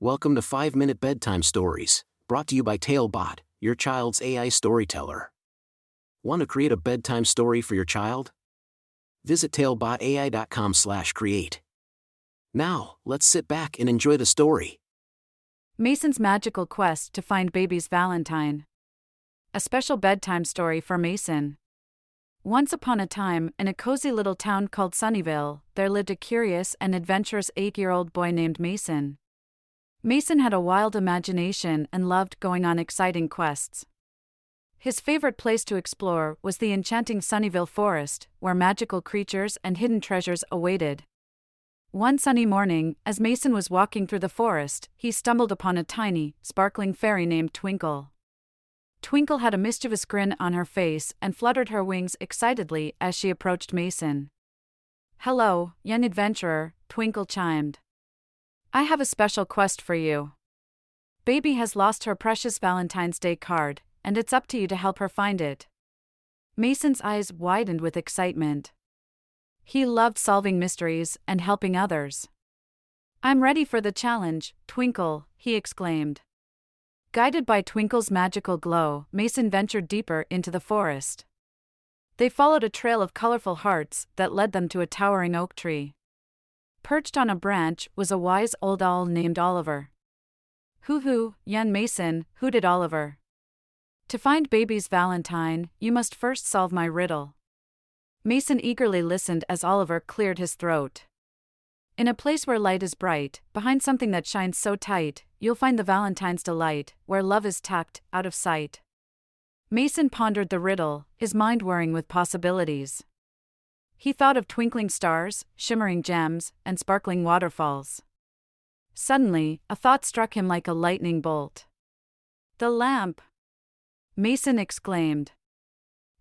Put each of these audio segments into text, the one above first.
Welcome to 5-Minute Bedtime Stories, brought to you by TaleBot, your child's AI storyteller. Want to create a bedtime story for your child? Visit talebotai.com/create. Now, let's sit back and enjoy the story. Mason's magical quest to find baby's Valentine. A special bedtime story for Mason. Once upon a time, in a cozy little town called Sunnyvale, there lived a curious and adventurous 8-year-old boy named Mason. Mason had a wild imagination and loved going on exciting quests. His favorite place to explore was the enchanting Sunnyvale forest, where magical creatures and hidden treasures awaited. One sunny morning, as Mason was walking through the forest, he stumbled upon a tiny, sparkling fairy named Twinkle. Twinkle had a mischievous grin on her face and fluttered her wings excitedly as she approached Mason. "Hello, young adventurer," Twinkle chimed. "I have a special quest for you. Baby has lost her precious Valentine's Day card, and it's up to you to help her find it." Mason's eyes widened with excitement. He loved solving mysteries and helping others. "I'm ready for the challenge, Twinkle," he exclaimed. Guided by Twinkle's magical glow, Mason ventured deeper into the forest. They followed a trail of colorful hearts that led them to a towering oak tree. Perched on a branch was a wise old owl named Oliver. "Hoo-hoo, young Mason," hooted Oliver. "To find baby's Valentine, you must first solve my riddle." Mason eagerly listened as Oliver cleared his throat. "In a place where light is bright, behind something that shines so tight, you'll find the Valentine's delight, where love is tucked out of sight." Mason pondered the riddle, his mind whirring with possibilities. He thought of twinkling stars, shimmering gems, and sparkling waterfalls. Suddenly, a thought struck him like a lightning bolt. "The lamp!" Mason exclaimed.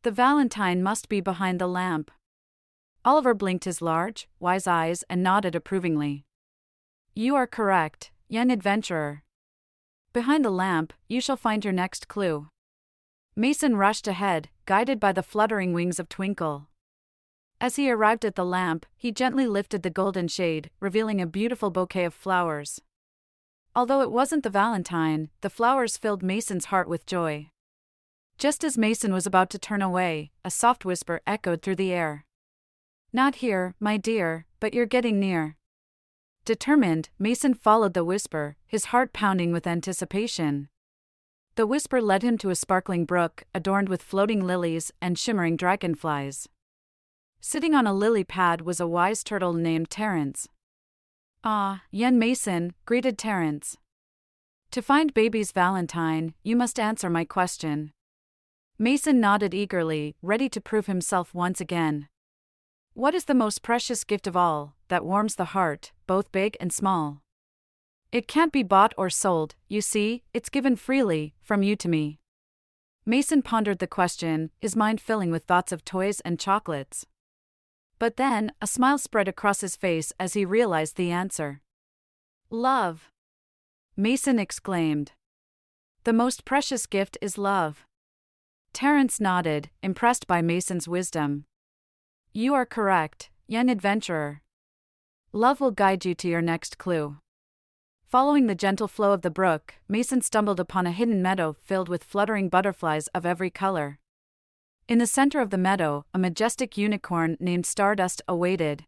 "The Valentine must be behind the lamp." Oliver blinked his large, wise eyes and nodded approvingly. "You are correct, young adventurer. Behind the lamp, you shall find your next clue." Mason rushed ahead, guided by the fluttering wings of Twinkle. As he arrived at the lamp, he gently lifted the golden shade, revealing a beautiful bouquet of flowers. Although it wasn't the Valentine, the flowers filled Mason's heart with joy. Just as Mason was about to turn away, a soft whisper echoed through the air. "Not here, my dear, but you're getting near." Determined, Mason followed the whisper, his heart pounding with anticipation. The whisper led him to a sparkling brook, adorned with floating lilies and shimmering dragonflies. Sitting on a lily pad was a wise turtle named Terence. "Ah, young Mason," greeted Terence. "To find baby's Valentine, you must answer my question." Mason nodded eagerly, ready to prove himself once again. "What is the most precious gift of all, that warms the heart, both big and small? It can't be bought or sold, you see, it's given freely, from you to me." Mason pondered the question, his mind filling with thoughts of toys and chocolates. But then, a smile spread across his face as he realized the answer. "Love!" Mason exclaimed. "The most precious gift is love." Terence nodded, impressed by Mason's wisdom. "You are correct, young adventurer. Love will guide you to your next clue." Following the gentle flow of the brook, Mason stumbled upon a hidden meadow filled with fluttering butterflies of every color. In the center of the meadow, a majestic unicorn named Stardust awaited.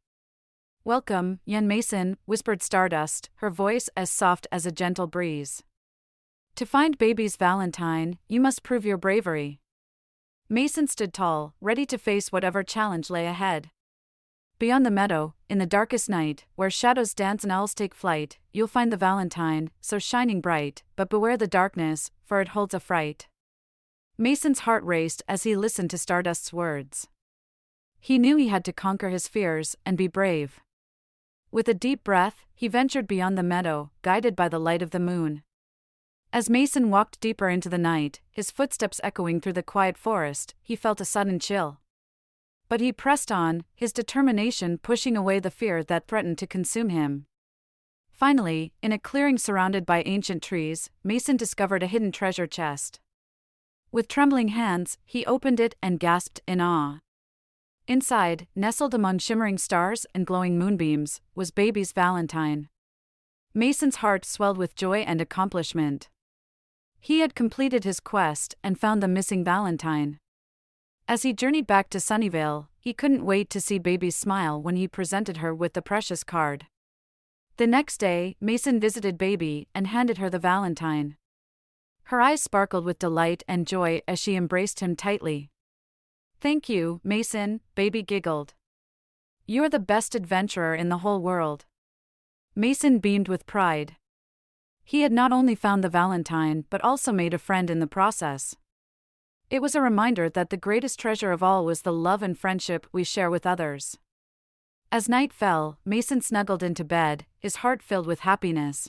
"Welcome, young Mason," whispered Stardust, her voice as soft as a gentle breeze. "To find baby's Valentine, you must prove your bravery." Mason stood tall, ready to face whatever challenge lay ahead. "Beyond the meadow, in the darkest night, where shadows dance and owls take flight, you'll find the Valentine, so shining bright, but beware the darkness, for it holds a fright." Mason's heart raced as he listened to Stardust's words. He knew he had to conquer his fears and be brave. With a deep breath, he ventured beyond the meadow, guided by the light of the moon. As Mason walked deeper into the night, his footsteps echoing through the quiet forest, he felt a sudden chill. But he pressed on, his determination pushing away the fear that threatened to consume him. Finally, in a clearing surrounded by ancient trees, Mason discovered a hidden treasure chest. With trembling hands, he opened it and gasped in awe. Inside, nestled among shimmering stars and glowing moonbeams, was baby's Valentine. Mason's heart swelled with joy and accomplishment. He had completed his quest and found the missing Valentine. As he journeyed back to Sunnyvale, he couldn't wait to see Baby's smile when he presented her with the precious card. The next day, Mason visited Baby and handed her the Valentine. Her eyes sparkled with delight and joy as she embraced him tightly. "Thank you, Mason," Baby giggled. "You're the best adventurer in the whole world." Mason beamed with pride. He had not only found the Valentine but also made a friend in the process. It was a reminder that the greatest treasure of all was the love and friendship we share with others. As night fell, Mason snuggled into bed, his heart filled with happiness.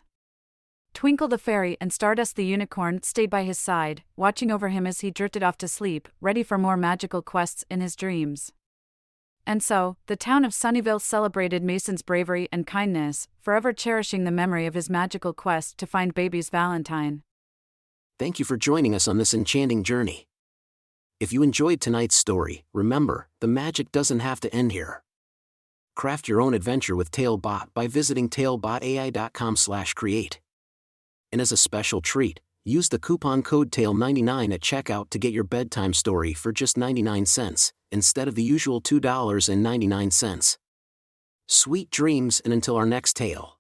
Twinkle the Fairy and Stardust the Unicorn stayed by his side, watching over him as he drifted off to sleep, ready for more magical quests in his dreams. And so, the town of Sunnyvale celebrated Mason's bravery and kindness, forever cherishing the memory of his magical quest to find Baby's Valentine. Thank you for joining us on this enchanting journey. If you enjoyed tonight's story, remember, the magic doesn't have to end here. Craft your own adventure with TaleBot by visiting talebotai.com/create. And as a special treat, use the coupon code TALE99 at checkout to get your bedtime story for just 99 cents, instead of the usual $2.99. Sweet dreams, and until our next tale.